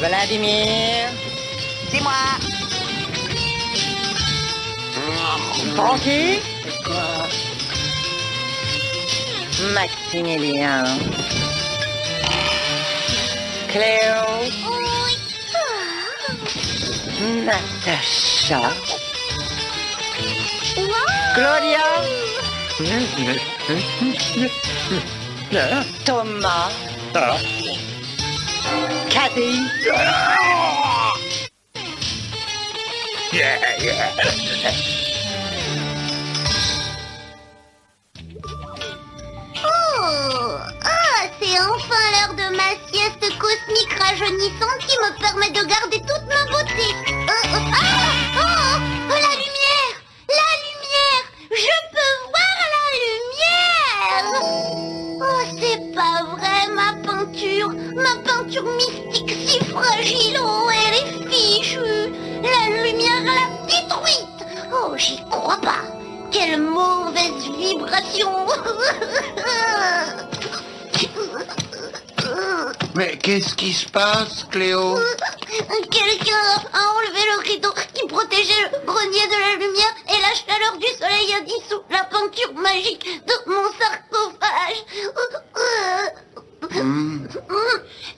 Vladimir. C'est moi. Francky. Maximilien. Cléo. Oui. Natacha. Wow. Claudia. Thomas. Cathy. C'est enfin l'heure de ma sieste cosmique rajeunissante qui me permet de garder toute ma beauté. La lumière! La lumière! Je peux voir la lumière! Oh, c'est pas vrai, ma peinture mystique si fragile, oh, elle est fichue. La lumière, elle l'a détruite. Oh, j'y crois pas. Quelle mauvaise vibration. Mais qu'est-ce qui se passe, Cléo? Quelqu'un a enlevé le rideau qui protégeait le grenier de la lumière et la chaleur du soleil a dissous la peinture magique de mon sarcophage.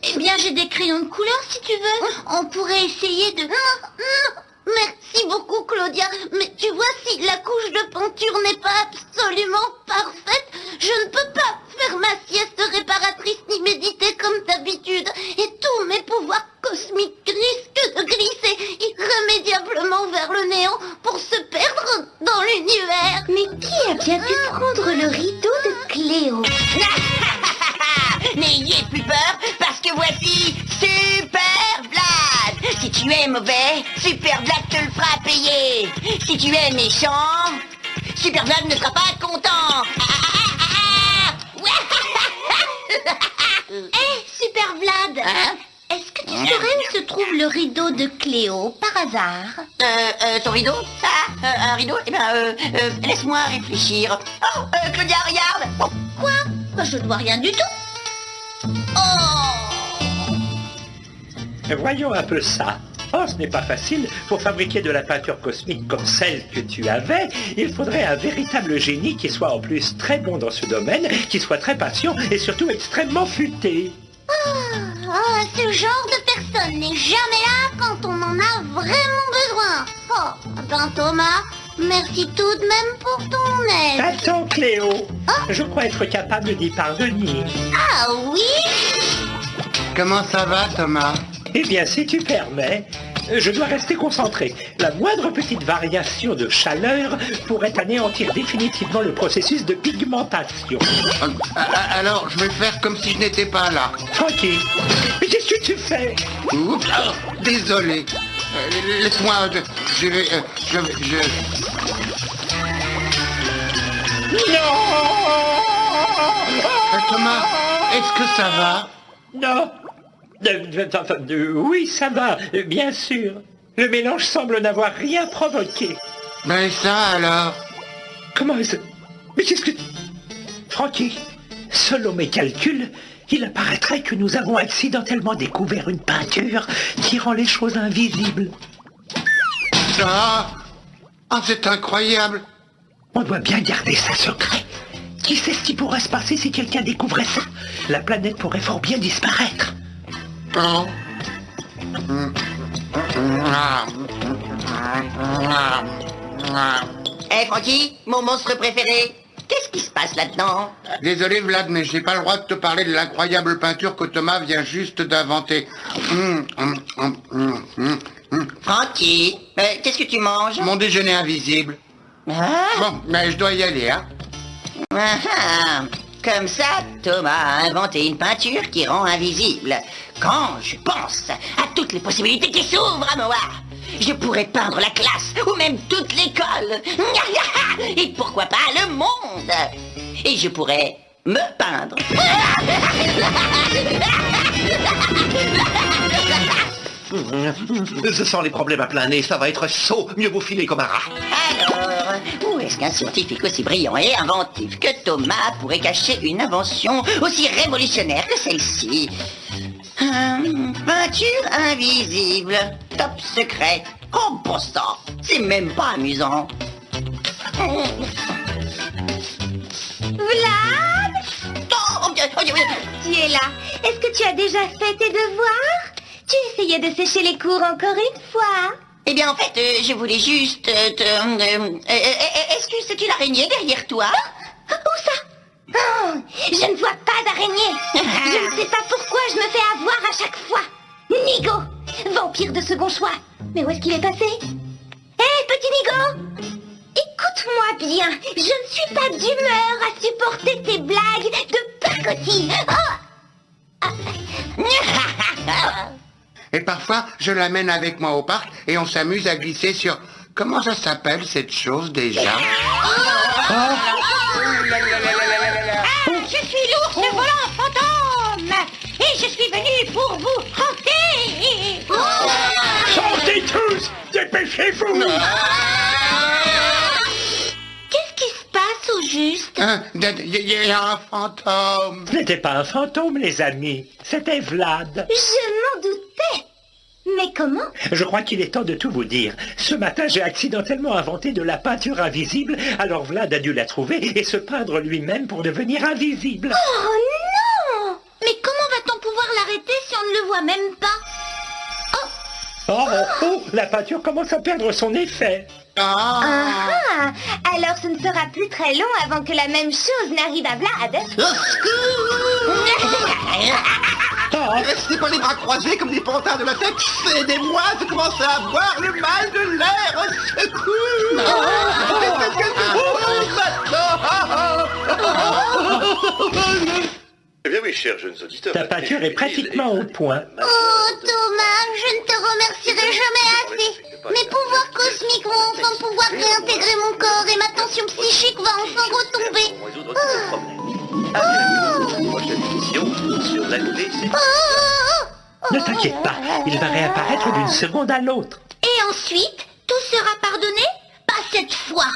Eh bien, j'ai des crayons de couleur si tu veux. On pourrait essayer de... Merci beaucoup, Claudia. Mais tu vois, si la couche de peinture n'est pas absolument parfaite, je ne peux pas faire ma sieste réparatrice ni méditer comme d'habitude. Et tous mes pouvoirs cosmiques risquent de glisser irrémédiablement vers le néant pour se perdre dans l'univers. Mais qui a bien pu prendre le rideau de Cléo? N'ayez plus peur, parce que voici Super Vlad. Si tu es mauvais, Super Vlad te le fera payer. Si tu es méchant, Super Vlad ne sera pas content. Super Vlad, est-ce que tu saurais où se trouve le rideau de Cléo, par hasard? Ton rideau? Un rideau? Eh bien, laisse-moi réfléchir. Oh, Claudia, regarde. Quoi? Je ne vois rien du tout. Voyons un peu ça. Oh, ce n'est pas facile. Pour fabriquer de la peinture cosmique comme celle que tu avais, il faudrait un véritable génie qui soit en plus très bon dans ce domaine, qui soit très patient et surtout extrêmement futé. Ce genre de personne n'est jamais là quand on en a vraiment besoin. Oh, ben Thomas, merci tout de même pour ton aide. Attends, Cléo. Je crois être capable d'y parvenir. Ah oui? Comment ça va, Thomas? Eh bien, si tu permets, je dois rester concentré. La moindre petite variation de chaleur pourrait anéantir définitivement le processus de pigmentation. Alors, je vais faire comme si je n'étais pas là. Tranquille. Mais qu'est-ce que tu fais? Oups, désolé. Laisse-moi... Non! Thomas, est-ce que ça va? Non. Oui, ça va, bien sûr. Le mélange semble n'avoir rien provoqué. Ben ça alors? Comment est-ce... Mais qu'est-ce que... Francky, selon mes calculs, il apparaîtrait que nous avons accidentellement découvert une peinture qui rend les choses invisibles. Ah, c'est incroyable. On doit bien garder ça secret. Qui sait ce qui pourrait se passer si quelqu'un découvrait ça? La planète pourrait fort bien disparaître. Oh. Francky, mon monstre préféré, qu'est-ce qui se passe là-dedans? Désolé Vlad, mais j'ai pas le droit de te parler de l'incroyable peinture que Thomas vient juste d'inventer. Francky, qu'est-ce que tu manges? Mon déjeuner invisible. Bon, mais je dois y aller, hein. Comme ça, Thomas a inventé une peinture qui rend invisible. Quand je pense à toutes les possibilités qui s'ouvrent à moi, je pourrais peindre la classe ou même toute l'école. Et pourquoi pas le monde? Et je pourrais me peindre. Ce sont les problèmes à plein nez, ça va être sot, mieux vous filer comme un rat. Alors, où est-ce qu'un scientifique aussi brillant et inventif que Thomas pourrait cacher une invention aussi révolutionnaire que celle-ci? Peinture invisible. Top secret. Oh, bon sang. C'est même pas amusant. Vlad, Oh, tu es là. Est-ce que tu as déjà fait tes devoirs? Tu essayais de sécher les cours encore une fois. eh bien, en fait, je voulais juste est-ce que c'est une araignée derrière toi? Où ça? Oh, je ne vois pas d'araignée. Je ne sais pas pourquoi je me fais avoir à chaque fois. Nigo, vampire de second choix. Mais où est-ce qu'il est passé? Hé, petit Nigo, écoute-moi bien. Je ne suis pas d'humeur à supporter tes blagues de pacotille. Et parfois, je l'amène avec moi au parc et on s'amuse à glisser sur... Comment ça s'appelle cette chose déjà? Je suis l'ours volant fantôme et je suis venu pour vous hanter. Sortez tous! Dépêchez-vous! Qu'est-ce qui se passe au juste? Il y a un fantôme. Ce n'était pas un fantôme, les amis. C'était Vlad. Je m'en doutais. Mais comment? Je crois qu'il est temps de tout vous dire. Ce matin, j'ai accidentellement inventé de la peinture invisible, alors Vlad a dû la trouver et se peindre lui-même pour devenir invisible. Oh non! Mais comment va-t-on pouvoir l'arrêter si on ne le voit même pas? Oh, la peinture commence à perdre son effet. Ah! Alors ce ne sera plus très long avant que la même chose n'arrive à Vlad. Restez pas les bras croisés comme des pantins de la tête. Aidez-moi, je commence à avoir le mal de l'air. Au secours! Qu'est-ce que je fais maintenant? Eh bien oui, chers jeunes auditeurs. Ta peinture est pratiquement au point. Oh Thomas, je ne te remercierai jamais assez. Mes pouvoirs cosmiques vont enfin pouvoir réintégrer mon corps et ma tension psychique va enfin retomber. Pour résoudre tous vos problèmes. À bientôt pour une prochaine émission sur la TC. Ne t'inquiète pas, il va réapparaître d'une seconde à l'autre. Et ensuite, tout sera pardonné? Pas cette fois.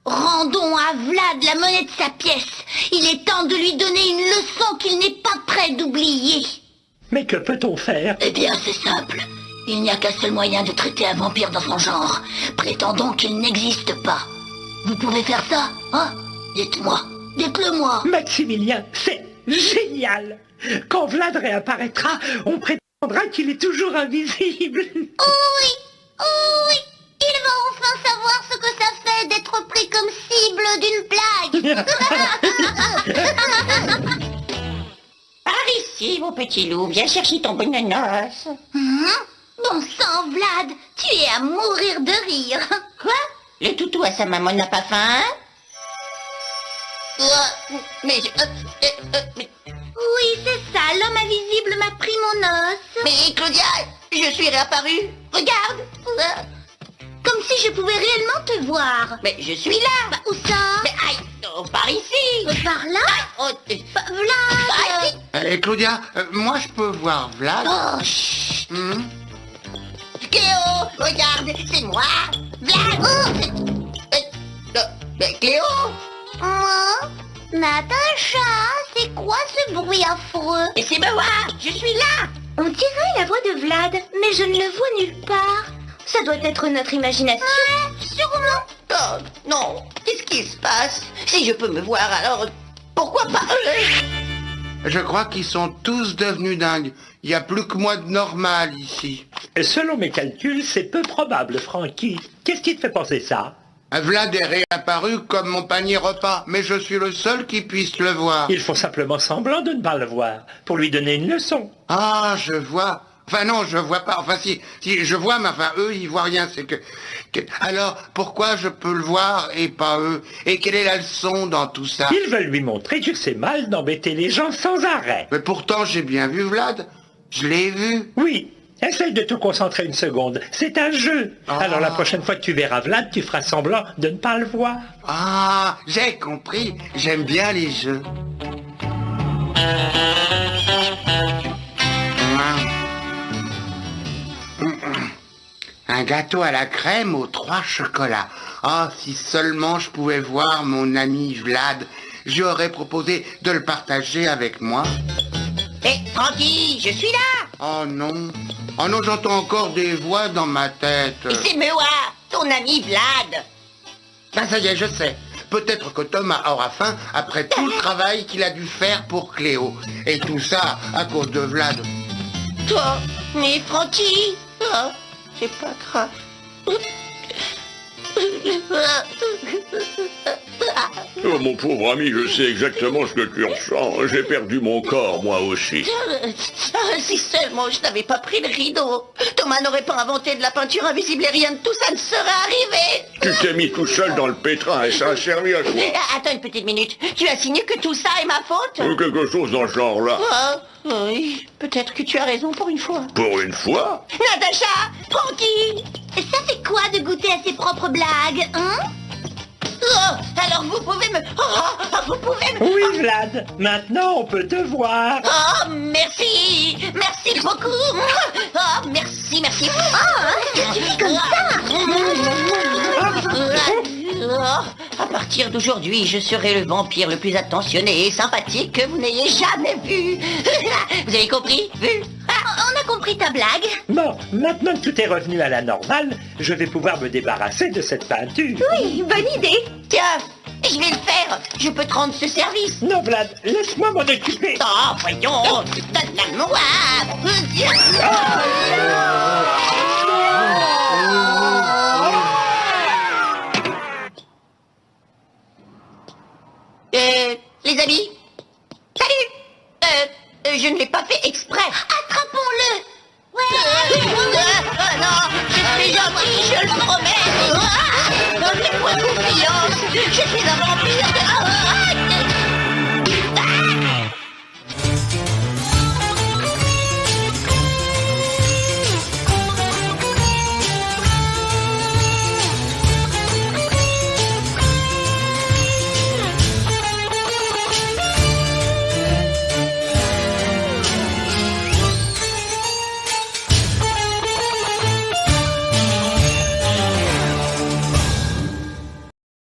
Rendons à Vlad la monnaie de sa pièce. Il est temps de lui donner une leçon qu'il n'est pas prêt d'oublier. Mais que peut-on faire? Eh bien, c'est simple. Il n'y a qu'un seul moyen de traiter un vampire dans son genre. Prétendons qu'il n'existe pas. Vous pouvez faire ça, hein? Dites-moi. Dites-le-moi. Maximilien, c'est génial! Quand Vlad réapparaîtra, on prétendra qu'il est toujours invisible. Oui, oui. Il va enfin savoir ce que ça fait d'être pris comme cible d'une blague. Par ici, mon petit loup. Viens chercher ton bananas. Bon sang, Vlad, tu es à mourir de rire. Quoi? Le toutou à sa maman n'a pas faim? Mais... Oui, c'est ça, l'homme invisible m'a pris mon os. Mais Claudia, je suis réapparue. Regarde. Comme si je pouvais réellement te voir. Mais je suis là. Bah, où ça? Mais aïe, oh, par ici. Par là? Oh, Bah, Vlad. par ici. Claudia, moi je peux voir Vlad? Oh, chut. Hmm? Cléo, regarde, c'est moi. Vlad. Mais Cléo. Moi? Natacha, c'est quoi ce bruit affreux? Et c'est moi, je suis là. On dirait la voix de Vlad, mais je ne le vois nulle part. Ça doit être notre imagination. Sûrement. Oh, non, qu'est-ce qui se passe? Si je peux me voir, alors pourquoi pas? Je crois qu'ils sont tous devenus dingues. Il n'y a plus que moi de normal ici. Selon mes calculs, c'est peu probable, Frankie. Qu'est-ce qui te fait penser ça? Vlad est réapparu comme mon panier repas, mais je suis le seul qui puisse le voir. Ils font simplement semblant de ne pas le voir, pour lui donner une leçon. Ah, je vois. Enfin non, je vois pas. Enfin si je vois, mais enfin eux, ils voient rien. C'est que... Alors, pourquoi je peux le voir et pas eux? Et quelle est la leçon dans tout ça? Ils veulent lui montrer que c'est mal d'embêter les gens sans arrêt. Mais pourtant, j'ai bien vu Vlad. Je l'ai vu. Oui, essaye de te concentrer une seconde. C'est un jeu. Alors la prochaine fois que tu verras Vlad, tu feras semblant de ne pas le voir. Ah, j'ai compris. J'aime bien les jeux. Un gâteau à la crème aux 3 chocolats. Ah, si seulement je pouvais voir mon ami Vlad. J'aurais proposé de le partager avec moi. Hé, Francky, je suis là. Oh non. Oh non, j'entends encore des voix dans ma tête. Et c'est Mewa, ton ami Vlad. Ben ça y est, je sais. Peut-être que Thomas aura faim après tout le travail qu'il a dû faire pour Cléo. Et tout ça à cause de Vlad. Toi, mais Francky, oh, c'est pas grave. Oh, mon pauvre ami, je sais exactement ce que tu ressens. J'ai perdu mon corps, moi aussi. Si seulement je n'avais pas pris le rideau, Thomas n'aurait pas inventé de la peinture invisible et rien de tout ça ne serait arrivé. Tu t'es mis tout seul dans le pétrin et ça a servi à quoi? Attends une petite minute, tu as signé que tout ça est ma faute? Ou quelque chose dans ce genre-là. Ah, oui, peut-être que tu as raison pour une fois. Pour une fois? Natacha, Francky. Ça fait quoi de goûter à ses propres blagues, hein? Oh, alors vous pouvez me... vous pouvez me... Oui, Vlad, maintenant on peut te voir. Oh, merci. Merci beaucoup. Oh, merci. Tu fais comme À partir d'aujourd'hui, je serai le vampire le plus attentionné et sympathique que vous n'ayez jamais vu. Vous avez compris? Vu? On a compris ta blague. Bon, maintenant que tout est revenu à la normale, je vais pouvoir me débarrasser de cette peinture. Oui, bonne idée. Tiens, je vais le faire. Je peux te rendre ce service. Non, Vlad, laisse-moi m'en occuper. Oh, voyons, donne-la-moi. Les amis, salut. Je ne l'ai pas fait exprès. Attrapons-le. Non, je suis gentil, je le promets. Faites-moi confiance. Je suis un vampire.